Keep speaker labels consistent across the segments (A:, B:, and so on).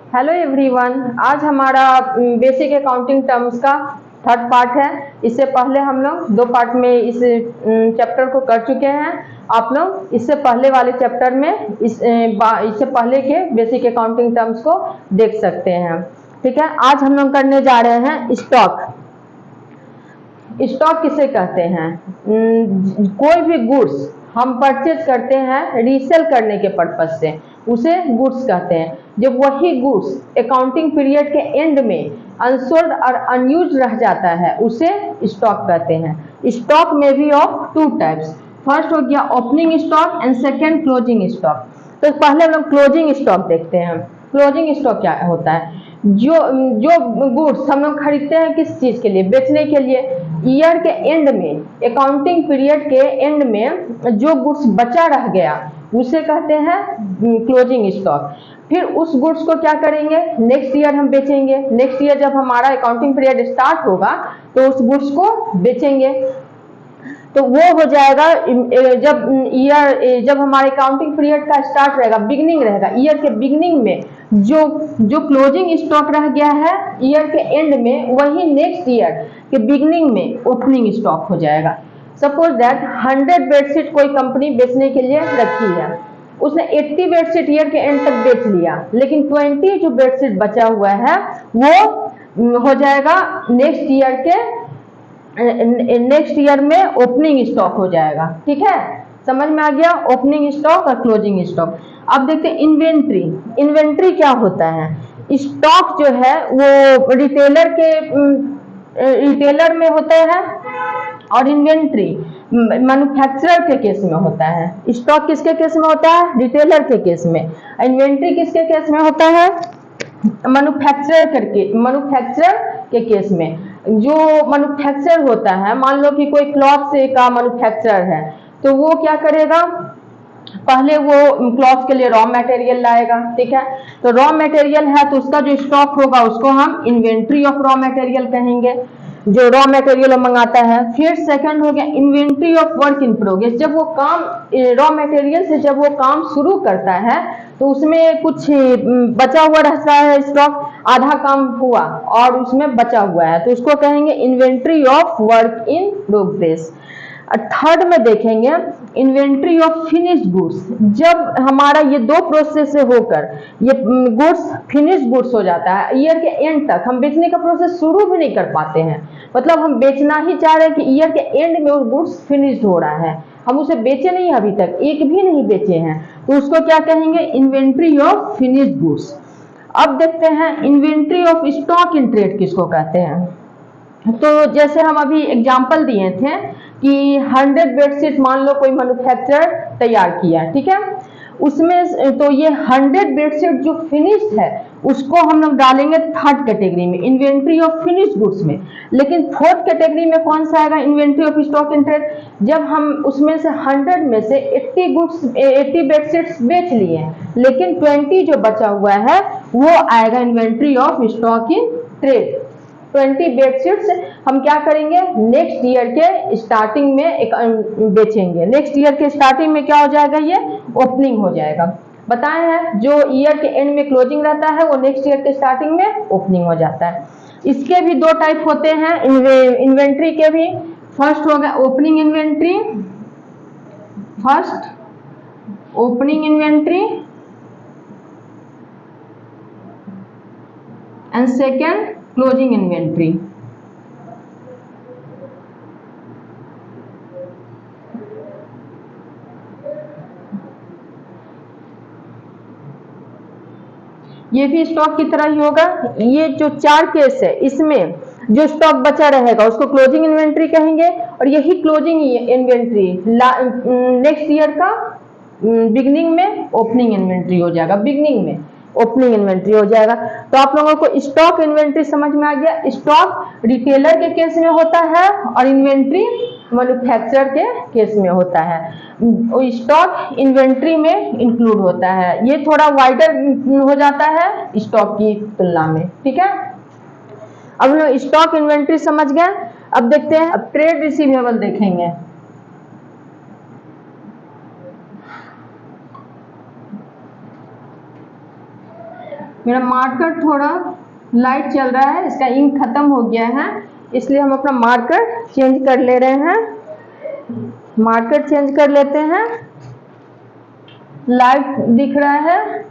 A: Hello everyone, आज हमारा basic accounting terms का थर्ड पार्ट है। इससे पहले हम लोग दो पार्ट में इस चैप्टर को कर चुके हैं। आप लोग इससे पहले वाले चैप्टर में इससे पहले के बेसिक अकाउंटिंग टर्म्स को देख सकते हैं। ठीक है, आज हम लोग करने जा रहे हैं स्टॉक। स्टॉक किसे कहते हैं? कोई भी गुड्स हम परचेज करते हैं रीसेल करने के पर्पज से, उसे गुड्स कहते हैं। जब वही गुड्स अकाउंटिंग पीरियड के एंड में अनसोल्ड और अनयूज रह जाता है, उसे स्टॉक कहते हैं। स्टॉक में भी ऑफ टू टाइप्स, फर्स्ट हो गया opening stock and second closing stock. तो पहले हम लोग क्लोजिंग स्टॉक देखते हैं। क्लोजिंग स्टॉक क्या होता है? जो गुड्स हम लोग खरीदते हैं किस चीज के लिए? बेचने के लिए। ईयर के एंड में, अकाउंटिंग पीरियड के एंड में जो गुड्स बचा रह गया उसे कहते हैं क्लोजिंग स्टॉक। फिर उस गुड्स को क्या करेंगे? नेक्स्ट ईयर हम बेचेंगे। नेक्स्ट ईयर जब हमारा अकाउंटिंग पीरियड स्टार्ट होगा तो उस गुड्स को बेचेंगे। तो वो हो जाएगा जब हमारे अकाउंटिंग पीरियड का स्टार्ट रहेगा, बिगनिंग रहेगा, ईयर के बिगनिंग में जो क्लोजिंग स्टॉक रह गया है ईयर के एंड में, वही नेक्स्ट ईयर के बिगनिंग में ओपनिंग स्टॉक हो जाएगा। सपोज दैट 100 बेडशीट कोई कंपनी बेचने के लिए रखी है, उसने 80 बेडशीट ईयर के एंड तक बेच लिया, लेकिन 20 जो बेडशीट बचा हुआ है वो हो जाएगा नेक्स्ट ईयर में ओपनिंग स्टॉक हो जाएगा। ठीक है, समझ में आ गया ओपनिंग स्टॉक और क्लोजिंग स्टॉक। अब देखते हैं इन्वेंट्री। इन्वेंट्री क्या होता है? स्टॉक जो है वो रिटेलर में होता है और इन्वेंट्री मैन्युफैक्चरर के केस में होता है। स्टॉक किसके केस में होता है? रिटेलर के केस में। इन्वेंट्री किसके केस में होता है? मैन्युफैक्चरर के केस में। जो मैन्युफैक्चरर होता है, मान लो कि कोई क्लॉथ से का मैन्युफैक्चरर है, तो वो क्या करेगा? पहले वो क्लॉथ के लिए रॉ मटेरियल लाएगा। ठीक है, तो रॉ मटेरियल है तो उसका जो स्टॉक होगा उसको हम इन्वेंट्री ऑफ रॉ मटेरियल कहेंगे, जो रॉ मटेरियल मंगाता है। फिर सेकंड हो गया inventory of work in progress. जब वो काम रॉ मटेरियल से जब वो काम शुरू करता है तो उसमें कुछ बचा हुआ रहता है स्टॉक, आधा काम हुआ और उसमें बचा हुआ है, तो उसको कहेंगे inventory of work in progress. Third में देखेंगे इन्वेंट्री ऑफ फिनिश्ड गुड्स। जब हमारा ये दो प्रोसेस से होकर ये गुड्स फिनिश्ड गुड्स हो जाता है, ईयर के एंड तक हम बेचने का प्रोसेस शुरू भी नहीं कर पाते हैं, मतलब हम बेचना ही चाह रहे हैं कि ईयर के एंड में वो गुड्स फिनिश्ड हो रहा है, हम उसे बेचे नहीं, अभी तक एक भी नहीं बेचे हैं, तो उसको क्या कहेंगे? Inventory of finished goods. अब देखते हैं inventory of stock in trade किसको कहते हैं। तो जैसे हम अभी एग्जाम्पल दिए थे कि 100 बेडशीट मान लो कोई मैन्युफैक्चरर तैयार किया, ठीक है, उसमें तो ये 100 बेडशीट जो फिनिश्ड है उसको हम लोग डालेंगे थर्ड कैटेगरी में, इन्वेंट्री ऑफ फिनिश्ड गुड्स में। लेकिन फोर्थ कैटेगरी में कौन सा आएगा? Inventory of stock in trade. जब हम उसमें से 100 में से 80 बेडशीट्स बेच लिए, लेकिन 20 जो बचा हुआ है वो आएगा inventory of stock in trade. 20 bedsheets हम क्या करेंगे? नेक्स्ट ईयर के स्टार्टिंग में एक बेचेंगे। नेक्स्ट ईयर के स्टार्टिंग में क्या हो जाएगा? ये ओपनिंग हो जाएगा। बताए हैं जो ईयर के एंड में क्लोजिंग रहता है वो नेक्स्ट ईयर के स्टार्टिंग में ओपनिंग हो जाता है। इसके भी दो टाइप होते हैं इन्वेंट्री के भी। फर्स्ट होगा opening inventory, first opening inventory and second closing inventory. ये भी स्टॉक की तरह ही होगा। ये जो चार केस है इसमें जो स्टॉक बचा रहेगा उसको क्लोजिंग इन्वेंट्री कहेंगे, और यही क्लोजिंग इन्वेंट्री नेक्स्ट ईयर का बिगनिंग में ओपनिंग इन्वेंट्री हो जाएगा, बिगनिंग में ओपनिंग इन्वेंट्री हो जाएगा। तो आप लोगों को स्टॉक इन्वेंट्री समझ में आ गया। स्टॉक रिटेलर के केस में होता है और इन्वेंट्री मैन्युफैक्चरर के केस में होता है। स्टॉक इन्वेंट्री में इंक्लूड होता है, ये थोड़ा वाइडर हो जाता है स्टॉक की तुलना में। ठीक है, अब लोग स्टॉक इन्वेंट्री समझ गए। अब देखते हैं, अब ट्रेड रिसीवेबल देखेंगे। मेरा मार्कर थोड़ा लाइट चल रहा है, इसका इंक खत्म हो गया है, इसलिए हम अपना मार्कर चेंज कर ले रहे हैं। मार्कर चेंज कर लेते हैं, लाइट दिख रहा है।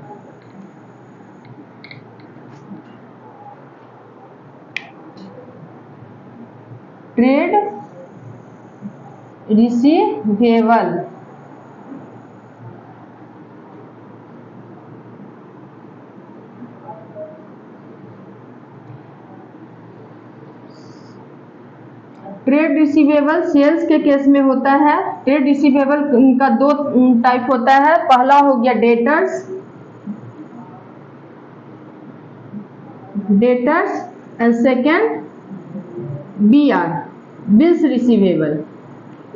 A: Trade receivable, trade receivable sales के केस में होता है। ट्रेड रिसीवेबल का दो टाइप होता है, पहला हो गया debtors and second BR, bills receivable.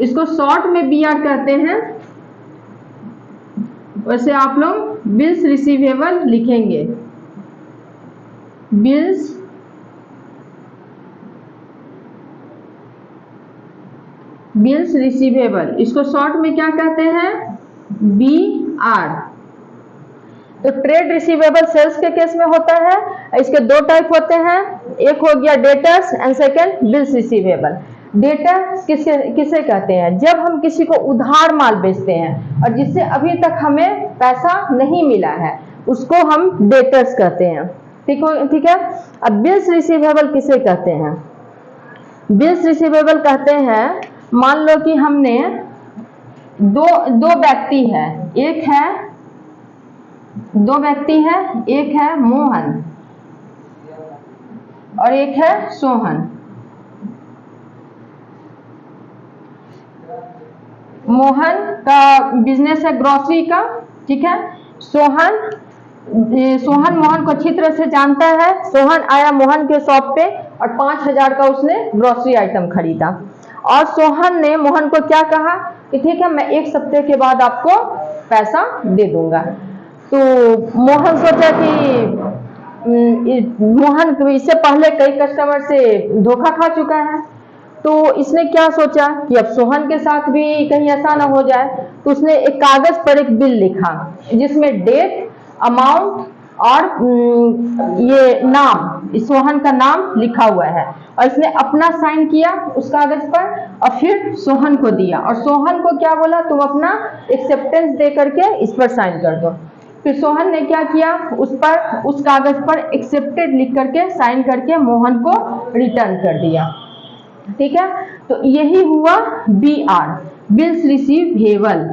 A: इसको शॉर्ट में बीआर कहते हैं, वैसे आप लोग बिल्स रिसीवेबल लिखेंगे। बिल्स रिसीवेबल, इसको शॉर्ट में क्या कहते हैं? बीआर। तो ट्रेड रिसीवेबल सेल्स के केस में होता है। इसके दो टाइप होते हैं, एक हो गया debtors and second bills receivable. Debtor किसे कहते हैं? जब हम किसी को उधार माल बेचते हैं और जिससे अभी तक हमें पैसा नहीं मिला है, उसको हम डेटर्स कहते हैं। ठीक है। अब बिल्स रिसीवेबल किसे कहते हैं? बिल्स रिसीवेबल कहते हैं, मान लो कि हमने दो व्यक्ति है, एक है मोहन और एक है सोहन। मोहन का बिजनेस है ग्रोसरी का, ठीक है। सोहन मोहन को अच्छी तरह से जानता है। सोहन आया मोहन के शॉप पे और 5,000 का उसने ग्रोसरी आइटम खरीदा, और सोहन ने मोहन को क्या कहा कि ठीक है, मैं 1 सप्ताह के बाद आपको पैसा दे दूंगा। तो मोहन सोचा कि मोहन इससे पहले कई कस्टमर से धोखा खा चुका है, तो इसने क्या सोचा कि अब सोहन के साथ भी कहीं ऐसा ना हो जाए, तो उसने एक कागज पर एक बिल लिखा जिसमें डेट, अमाउंट और ये नाम, सोहन का नाम लिखा हुआ है, और इसने अपना साइन किया उस कागज पर और फिर सोहन को दिया, और सोहन को क्या बोला, तुम अपना एक्सेप्टेंस दे करके इस पर साइन कर दो। फिर सोहन ने क्या किया, उस कागज पर एक्सेप्टेड लिख करके साइन करके मोहन को रिटर्न कर दिया। ठीक है, तो यही हुआ बीआर, बिल्स रिसीवेबल।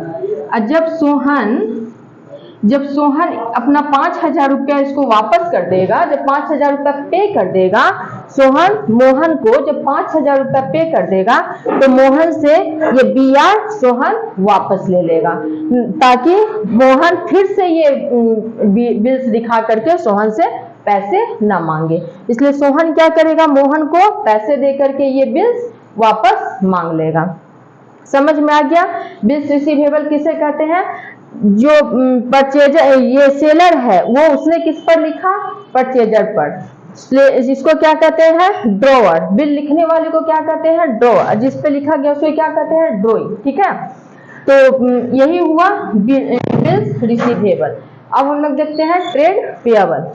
A: जब सोहन अपना 5,000 रुपया इसको वापस कर देगा, जब 5,000 रुपया पे कर देगा, मोहन को जब 5,000 रुपया पे कर देगा, तो मोहन से ये बीआर सोहन वापस ले लेगा, ताकि मोहन फिर से ये बिल्स दिखा करके सोहन से पैसे ना मांगे। इसलिए सोहन क्या करेगा, मोहन को पैसे दे करके ये बिल्स वापस मांग लेगा। समझ में आ गया? बिल्स रिसीवेबल किसे कहते हैं? जो परचेजर, ये सेलर है, वो उसने किस पर लिखा, परचेजर पर। इसको क्या कहते हैं, ड्रॉवर। बिल लिखने वाले को क्या कहते हैं, ड्रॉवर। जिस पे लिखा गया उसको क्या कहते हैं, ड्रॉइंग। ठीक है, तो यही हुआ बिल्स रिसीवेबल। अब हम लोग देखते हैं trade payable.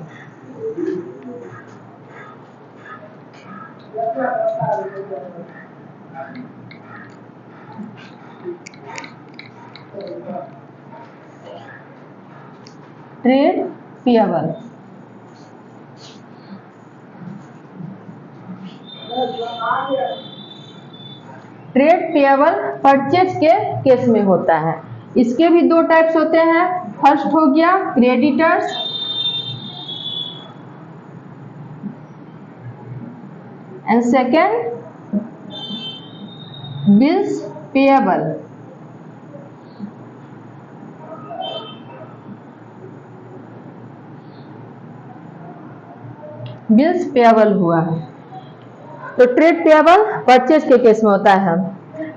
A: Trade payable, trade payable purchase के केस में होता है। इसके भी दो टाइप्स होते हैं। फर्स्ट हो गया creditors and second bills payable. Bills payable हुआ, तो ट्रेड पेएबल परचेज के केस में होता है।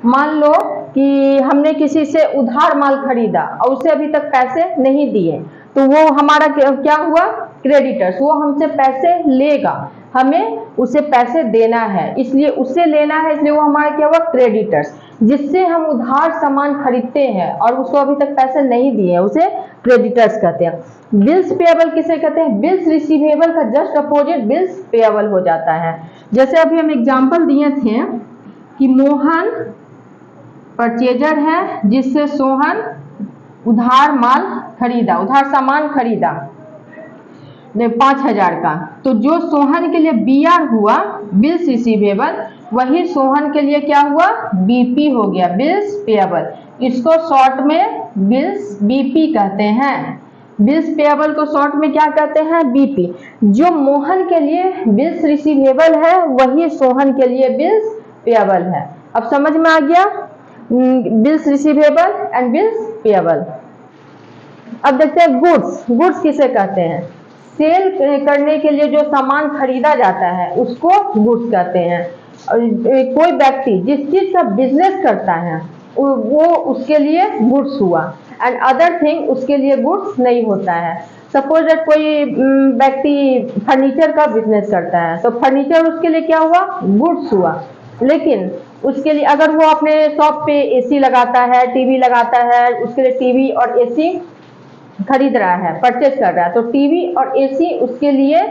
A: मान लो कि हमने किसी से उधार माल खरीदा और उसे अभी तक पैसे नहीं दिए, तो वो हमारा क्या हुआ, क्रेडिटर्स। वो हमसे पैसे लेगा, हमें उसे पैसे देना है, इसलिए उससे लेना है, इसलिए वो हमारा क्या हुआ, क्रेडिटर्स। जिससे हम उधार सामान खरीदते हैं और उसको अभी तक पैसे नहीं दिए हैं, उसे क्रेडिटर्स कहते हैं। बिल्स पेएबल किसे कहते हैं? बिल्स रिसीवेबल का जस्ट अपोजिट बिल्स पेएबल हो जाता है। जैसे अभी हम एग्जांपल दिए थे कि मोहन परचेजर है, जिससे सोहन उधार माल खरीदा, उधार सामान खरीदा 5,000 का, तो जो सोहन के लिए बीआर हुआ बिल्स रिसीवेबल, वही सोहन के लिए क्या हुआ? बीपी हो गया, बिल्स पेएबल। इसको शॉर्ट में बिल्स बीपी कहते हैं। बिल्स पेएबल को शॉर्ट में क्या कहते हैं? बीपी। जो मोहन के लिए बिल्स रिसीवेबल है वही सोहन के लिए बिल्स पेएबल है। अब समझ में आ गया bills receivable and bills payable. अब देखते हैं गुड्स। गुड्स किसे कहते हैं? सेल करने के लिए जो सामान खरीदा जाता है उसको गुड्स कहते हैं। और कोई व्यक्ति जिस चीज का बिजनेस करता है वो उसके लिए गुड्स हुआ, एंड अदर थिंग उसके लिए गुड्स नहीं होता है। सपोज दैट कोई व्यक्ति फर्नीचर का बिजनेस करता है तो फर्नीचर उसके लिए क्या हुआ? गुड्स हुआ। लेकिन उसके लिए अगर वो अपने शॉप पे एसी लगाता है, टीवी लगाता है, उसके लिए टीवी और एसी खरीद रहा है, परचेज कर रहा है, तो टीवी और एसी उसके लिए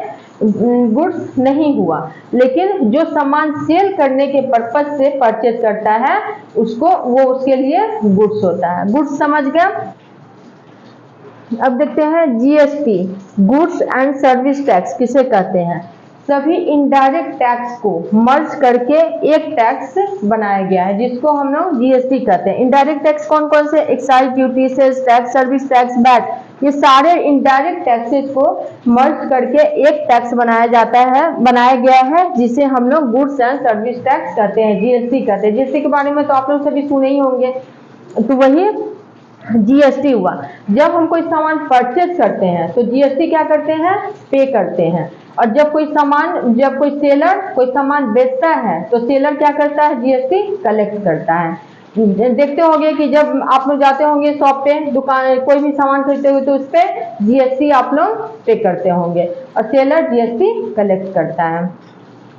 A: गुड्स नहीं हुआ। लेकिन जो सामान सेल करने के पर्पज से परचेज करता है उसको वो उसके लिए गुड्स होता है। गुड्स समझ गया। अब देखते हैं GST, goods and service tax किसे कहते हैं? सभी इनडायरेक्ट टैक्स को मर्ज करके एक टैक्स बनाया गया है जिसको हम लोग जीएसटी कहते हैं। इनडायरेक्ट टैक्स कौन कौन से? Excise duty, sales tax, service tax, VAT, ये सारे इनडायरेक्ट टैक्सेस को मर्ज करके एक टैक्स बनाया गया है जिसे हम लोग गुड्स एंड सर्विस टैक्स कहते हैं, जीएसटी कहते हैं। जीएसटी के बारे में तो आप लोग सभी सुने ही होंगे, तो वही जीएसटी हुआ। जब हम कोई सामान परचेज करते हैं तो जीएसटी क्या करते हैं? पे करते हैं। और जब कोई सेलर कोई सामान बेचता है तो सेलर क्या करता है? जीएसटी कलेक्ट करता है। देखते होंगे कि जब आप लोग जाते होंगे शॉप पे, दुकान कोई भी सामान खरीदते हुए, तो उस पर जीएसटी आप लोग पे करते होंगे और सेलर जीएसटी कलेक्ट करता है।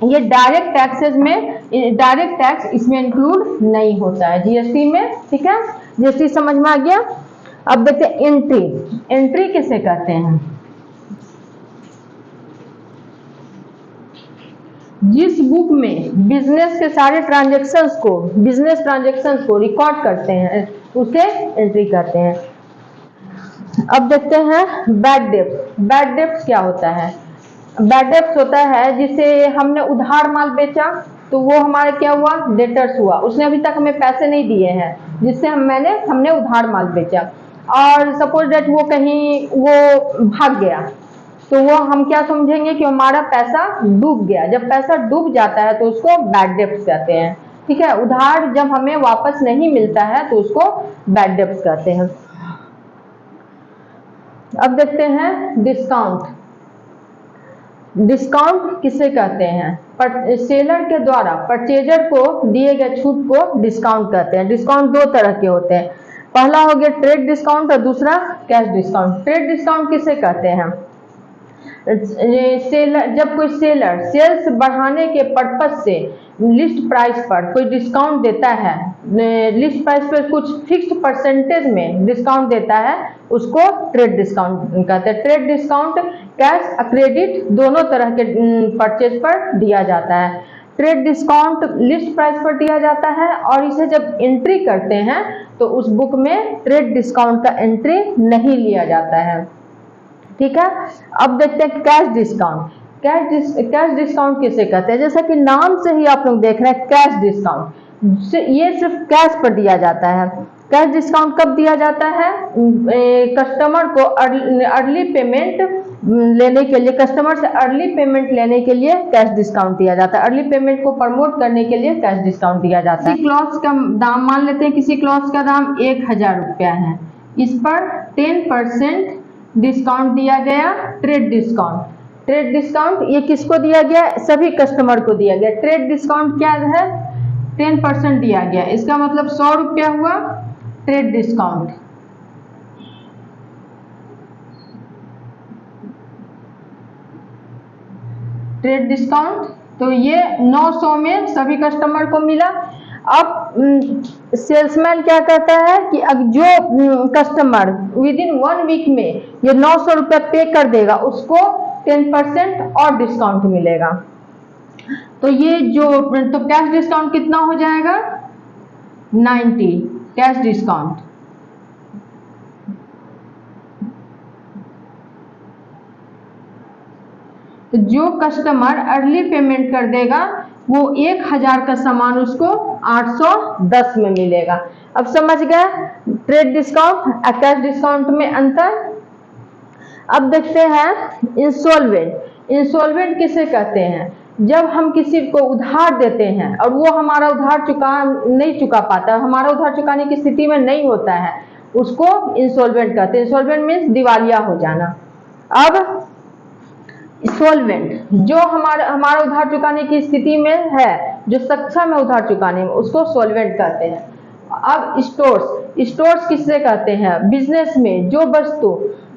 A: ये डायरेक्ट टैक्सेस में डायरेक्ट टैक्स इसमें इंक्लूड नहीं होता है जीएसटी में। ठीक है, जीएसटी समझ में आ गया। अब देखते हैं एंट्री। एंट्री किसे कहते हैं? जिस बुक में बिजनेस के सारे बिजनेस ट्रांजेक्शंस को रिकॉर्ड करते हैं उसे एंट्री कहते हैं। अब देखते हैं बैड डेब्ट्स। बैड डेब्ट्स क्या होता है? बैड डेब्ट्स होता है जिसे हमने उधार माल बेचा तो वो हमारा क्या हुआ? डेटर्स हुआ। उसने अभी तक हमें पैसे नहीं दिए हैं जिससे हमने उधार माल बेचा, और सपोज दैट वो भाग गया तो वो हम क्या समझेंगे कि हमारा पैसा डूब गया। जब पैसा डूब जाता है तो उसको बैड डेब्ट्स कहते हैं। ठीक है, उधार जब हमें वापस नहीं मिलता है तो उसको बैड डेब्ट्स कहते हैं। अब देखते हैं डिस्काउंट। डिस्काउंट किसे कहते हैं? सेलर के द्वारा परचेजर को दिए गए छूट को डिस्काउंट कहते हैं। डिस्काउंट दो तरह के होते हैं, पहला हो गया ट्रेड डिस्काउंट और दूसरा कैश डिस्काउंट। ट्रेड डिस्काउंट किसे कहते हैं? जब कोई सेलर सेल्स बढ़ाने के पर्पज से लिस्ट प्राइस पर कोई डिस्काउंट देता है, लिस्ट प्राइस पर कुछ फिक्स्ड परसेंटेज में डिस्काउंट देता है, उसको ट्रेड डिस्काउंट कहते हैं। ट्रेड डिस्काउंट कैश क्रेडिट दोनों तरह के परचेज पर दिया जाता है। ट्रेड डिस्काउंट लिस्ट प्राइस पर दिया जाता है और इसे जब एंट्री करते हैं तो उस बुक में ट्रेड डिस्काउंट का एंट्री नहीं लिया जाता है। ठीक है, अब देखते हैं कैश डिस्काउंट। कैश डिस्काउंट किसे कहते हैं? जैसा कि नाम से ही आप लोग देख रहे हैं कैश डिस्काउंट, ये सिर्फ कैश पर दिया जाता है। कैश डिस्काउंट कब दिया जाता है? कस्टमर को अर्ली पेमेंट लेने के लिए, कस्टमर से अर्ली पेमेंट लेने के लिए कैश डिस्काउंट दिया जाता है। अर्ली पेमेंट को प्रमोट करने के लिए कैश डिस्काउंट दिया जाता है। किसी क्लॉथ का दाम मान लेते हैं, किसी क्लॉथ का दाम 1,000 रुपया है, इस पर 10% डिस्काउंट दिया गया, ट्रेड डिस्काउंट। ट्रेड डिस्काउंट ये किसको दिया गया? सभी कस्टमर को दिया गया। ट्रेड डिस्काउंट क्या है? 10% दिया गया, इसका मतलब 100 रुपया हुआ ट्रेड डिस्काउंट। ट्रेड डिस्काउंट तो ये 900 में सभी कस्टमर को मिला। अब सेल्समैन क्या करता है कि जो कस्टमर विद इन 1 वीक में ये 900 रुपये पे कर देगा उसको 10% और डिस्काउंट मिलेगा। तो ये तो कैश डिस्काउंट कितना हो जाएगा 90 कैश डिस्काउंट। तो जो कस्टमर अर्ली पेमेंट कर देगा वो 1000 का सामान उसको 810 में मिलेगा। अब समझ गए ट्रेड डिस्काउंट और कैश डिस्काउंट में अंतर। अब देखते हैं इंसॉल्वेंट। इंसॉल्वेंट किसे कहते हैं? जब हम किसी को उधार देते हैं और वो हमारा उधार नहीं चुका पाता, हमारा उधार चुकाने की स्थिति में नहीं होता है, उसको इंसॉल्वेंट कहते हैं। इंसॉल्वेंट मीन्स दिवालिया हो जाना। अब सोल्वेंट जो हमारा उधार चुकाने की स्थिति में है, जो सक्षम है उधार चुकाने में, उसको सोल्वेंट कहते हैं। अब स्टोर्स किससे कहते हैं? बिजनेस में जो वस्तु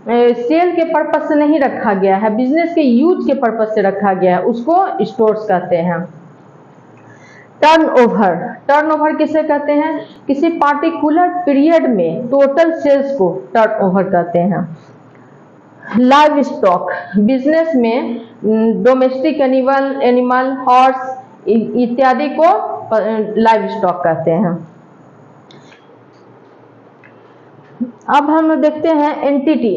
A: सेल के पर्पज से नहीं रखा गया है, बिजनेस के यूज के पर्पज से रखा गया है, उसको स्टोर्स कहते हैं। टर्नओवर किसे कहते हैं? किसी पार्टिकुलर पीरियड में टोटल सेल्स को टर्नओवर कहते हैं। लाइव स्टॉक बिजनेस में डोमेस्टिक एनिमल हॉर्स इत्यादि को लाइव स्टॉक कहते हैं। अब हम लोग देखते हैं एंटिटी।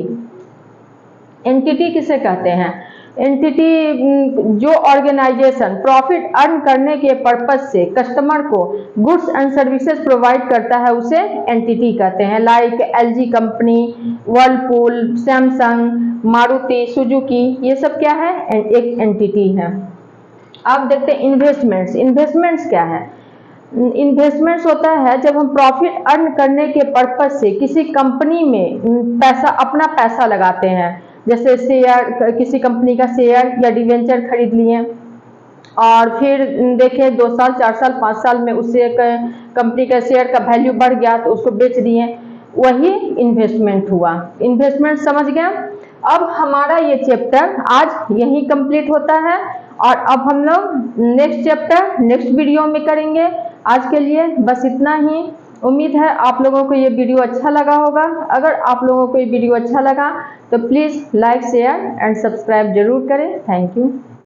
A: एंटिटी किसे कहते हैं? एंटिटी जो ऑर्गेनाइजेशन प्रॉफिट अर्न करने के पर्पज से कस्टमर को गुड्स एंड सर्विसेज प्रोवाइड करता है उसे एंटिटी कहते हैं। Like LG company, Whirlpool, Samsung, Maruti Suzuki, ये सब क्या है? एक एंटिटी है। अब देखते हैं इन्वेस्टमेंट्स। इन्वेस्टमेंट्स क्या है? इन्वेस्टमेंट्स होता है जब हम प्रॉफिट अर्न करने के पर्पज से किसी कंपनी में अपना पैसा लगाते हैं, जैसे शेयर, किसी कंपनी का शेयर या डिवेंचर खरीद लिए और फिर देखें 2 साल 4 साल 5 साल में उससे कंपनी का शेयर का वैल्यू बढ़ गया तो उसको बेच दिए, वही इन्वेस्टमेंट हुआ। इन्वेस्टमेंट समझ गया। अब हमारा ये चैप्टर आज यही कंप्लीट होता है और अब हम लोग नेक्स्ट चैप्टर नेक्स्ट वीडियो में करेंगे। आज के लिए बस इतना ही। उम्मीद है आप लोगों को ये वीडियो अच्छा लगा होगा। अगर आप लोगों को ये वीडियो अच्छा लगा तो please like, share and subscribe जरूर करें। Thank you.